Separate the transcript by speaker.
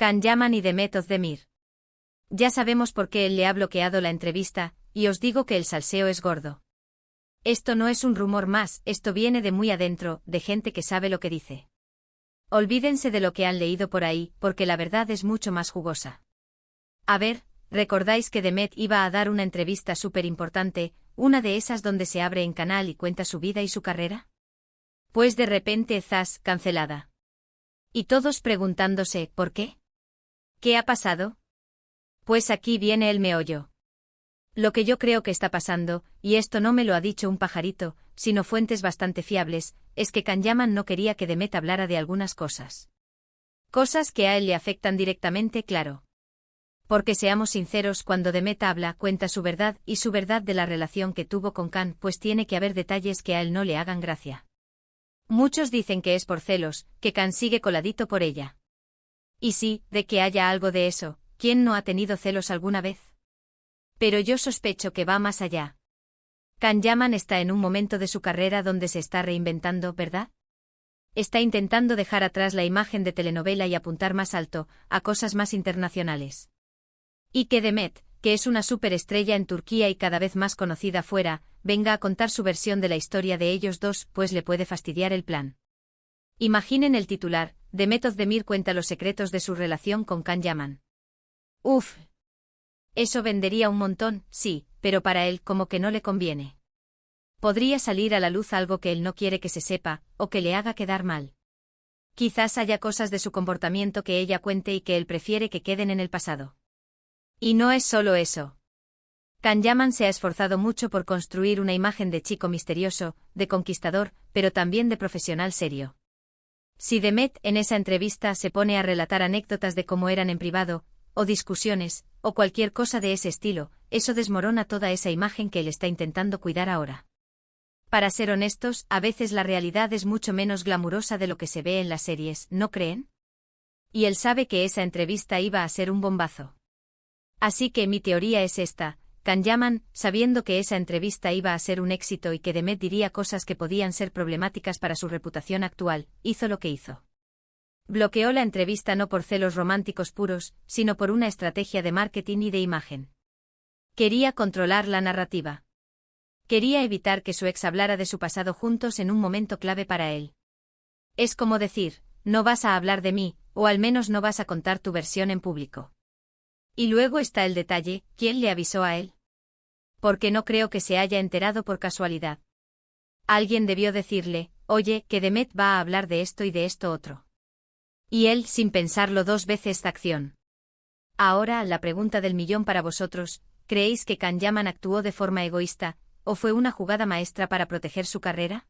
Speaker 1: Can Yaman y Demet Özdemir. Ya sabemos por qué él le ha bloqueado la entrevista, y os digo que el salseo es gordo. Esto no es un rumor más, esto viene de muy adentro, de gente que sabe lo que dice. Olvídense de lo que han leído por ahí, porque la verdad es mucho más jugosa. A ver, ¿recordáis que Demet iba a dar una entrevista súper importante, una de esas donde se abre en canal y cuenta su vida y su carrera? Pues de repente, zas, cancelada. Y todos preguntándose, ¿por qué? ¿Qué ha pasado? Pues aquí viene el meollo. Lo que yo creo que está pasando, y esto no me lo ha dicho un pajarito, sino fuentes bastante fiables, es que Can Yaman no quería que Demet hablara de algunas cosas. Cosas que a él le afectan directamente, claro. Porque seamos sinceros, cuando Demet habla, cuenta su verdad, y su verdad de la relación que tuvo con Can, pues tiene que haber detalles que a él no le hagan gracia. Muchos dicen que es por celos, que Can sigue coladito por ella. Y sí, de que haya algo de eso, ¿quién no ha tenido celos alguna vez? Pero yo sospecho que va más allá. Can Yaman está en un momento de su carrera donde se está reinventando, ¿verdad? Está intentando dejar atrás la imagen de telenovela y apuntar más alto, a cosas más internacionales. Y que Demet, que es una superestrella en Turquía y cada vez más conocida fuera, venga a contar su versión de la historia de ellos dos, pues le puede fastidiar el plan. Imaginen el titular: Demet Özdemir cuenta los secretos de su relación con Can Yaman. Uf. Eso vendería un montón, sí, pero para él como que no le conviene. Podría salir a la luz algo que él no quiere que se sepa, o que le haga quedar mal. Quizás haya cosas de su comportamiento que ella cuente y que él prefiere que queden en el pasado. Y no es solo eso. Can Yaman se ha esforzado mucho por construir una imagen de chico misterioso, de conquistador, pero también de profesional serio. Si Demet en esa entrevista se pone a relatar anécdotas de cómo eran en privado, o discusiones, o cualquier cosa de ese estilo, eso desmorona toda esa imagen que él está intentando cuidar ahora. Para ser honestos, a veces la realidad es mucho menos glamurosa de lo que se ve en las series, ¿no creen? Y él sabe que esa entrevista iba a ser un bombazo. Así que mi teoría es esta: Can Yaman, sabiendo que esa entrevista iba a ser un éxito y que Demet diría cosas que podían ser problemáticas para su reputación actual, hizo lo que hizo. Bloqueó la entrevista no por celos románticos puros, sino por una estrategia de marketing y de imagen. Quería controlar la narrativa. Quería evitar que su ex hablara de su pasado juntos en un momento clave para él. Es como decir, no vas a hablar de mí, o al menos no vas a contar tu versión en público. Y luego está el detalle: ¿quién le avisó a él? Porque no creo que se haya enterado por casualidad. Alguien debió decirle, oye, que Demet va a hablar de esto y de esto otro. Y él, sin pensarlo dos veces, acción. Ahora, la pregunta del millón para vosotros: ¿creéis que Can Yaman actuó de forma egoísta, o fue una jugada maestra para proteger su carrera?